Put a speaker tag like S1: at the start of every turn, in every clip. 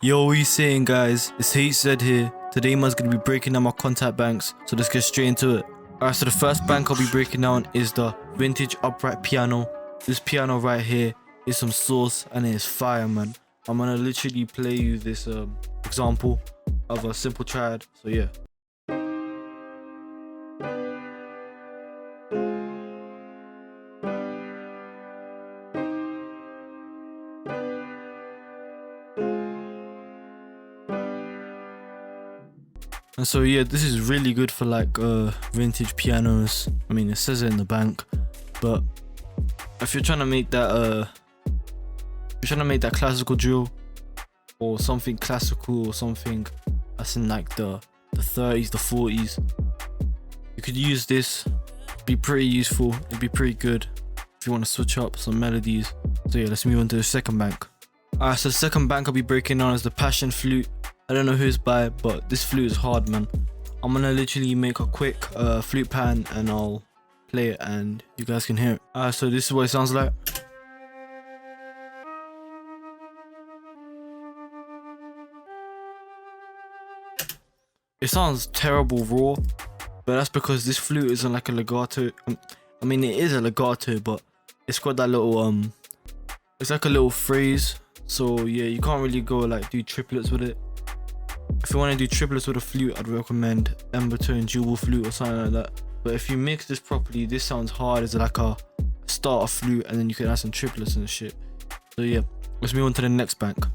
S1: Yo, what you saying, guys? It's HZ here. Today man's gonna be breaking down my Kontakt banks, so let's get straight into it. Alright, so the first bank I'll be breaking down is the vintage upright piano. This piano right here is some sauce and it is Fireman. I'm gonna literally play you this example of a simple triad, so yeah. And so yeah, this is really good for like vintage pianos. I mean, it says it in the bank, but if you're trying to make that classical drill or something classical or something that's in like the 30s, the 40s, you could use this. It'd be pretty useful. It'd be pretty good if you want to switch up some melodies. So yeah, let's move on to the second bank. Alright, so the second bank I'll be breaking down is the Passion Flute. I don't know who it's by, but this flute is hard, man. I'm gonna literally make a quick flute pan and I'll play it and you guys can hear it. So this is what it sounds like. It sounds terrible raw, but that's because this flute isn't like a legato. I mean, it is a legato, but it's got that little it's like a little phrase. So yeah, you can't really go like do triplets with it. If you want to do triplets with a flute, I'd recommend Embertone dual flute or something like that. But if you mix this properly, this sounds hard as like a starter flute, and then you can add some triplets and shit. So yeah, let's move on to the next bank.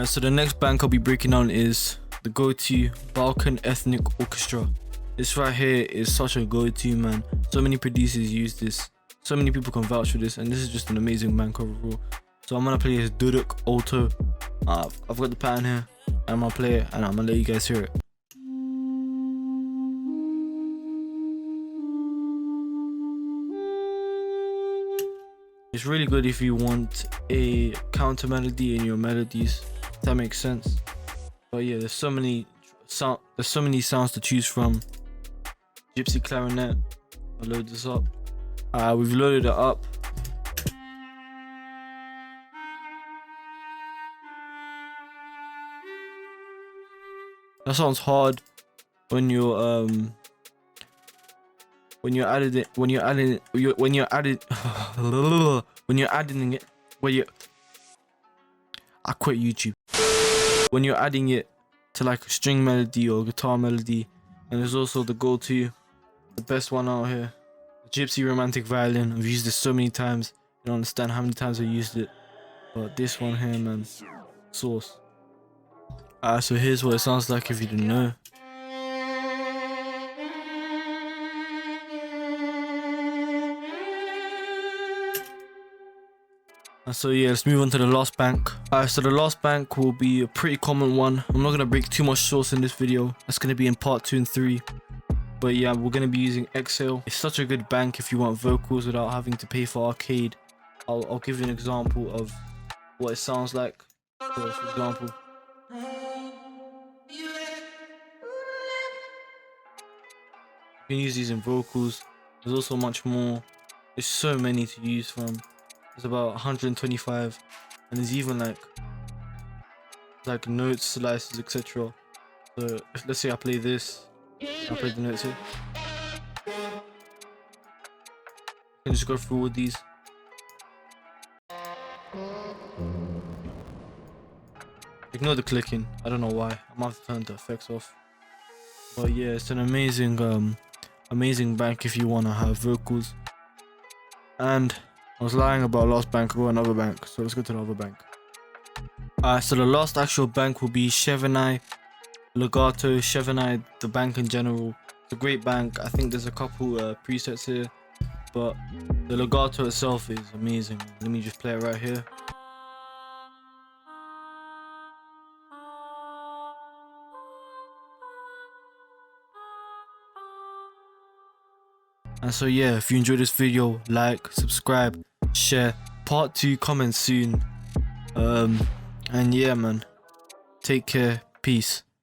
S1: So the next bank I'll be breaking down is the go-to Balkan Ethnic Orchestra. This right here is such a go-to, man. So many producers use this. So many people can vouch for this, and this is just an amazing bank overall. So I'm gonna play this Duduk Alto. I've got the pattern here. I'm gonna play it and I'm gonna let you guys hear it. It's really good if you want a counter melody in your melodies, if that makes sense. But yeah, there's so many sounds to choose from. Gypsy clarinet. I'll load this up. We've loaded it up. That sounds hard when you're adding it. I quit YouTube. When you're adding it to like a string melody or guitar melody, and there's also the go-to, the best one out here, the Gypsy Romantic Violin. I've used this so many times. You don't understand how many times I used it, but this one here, man, sauce. So here's what it sounds like if you didn't know. So yeah, let's move on to the last bank. So the last bank will be a pretty common one. I'm not gonna break too much sauce in this video. That's gonna be in part 2 and 3. But yeah, we're gonna be using Exhale. It's such a good bank if you want vocals without having to pay for arcade. I'll give you an example of what it sounds like. So for example, you can use these in vocals. There's also much more. There's so many to use from. There's about 125, and there's even like notes, slices, etc. So let's say I play this, I play the notes here. You can just go through all these. Ignore the clicking. I don't know why. I might have to turn the effects off. But yeah, it's an amazing bank if you want to have vocals. And I was lying about last bank. I'll go another bank, so let's go to the other bank. So the last actual bank will be Chevenai Legato. Chevenai, the bank in general, it's a great bank. I think there's a couple presets here, but the legato itself is amazing. Let me just play it right here. And so yeah, if you enjoyed this video, like, subscribe, share. Part 2 coming soon. And yeah, man, take care, peace.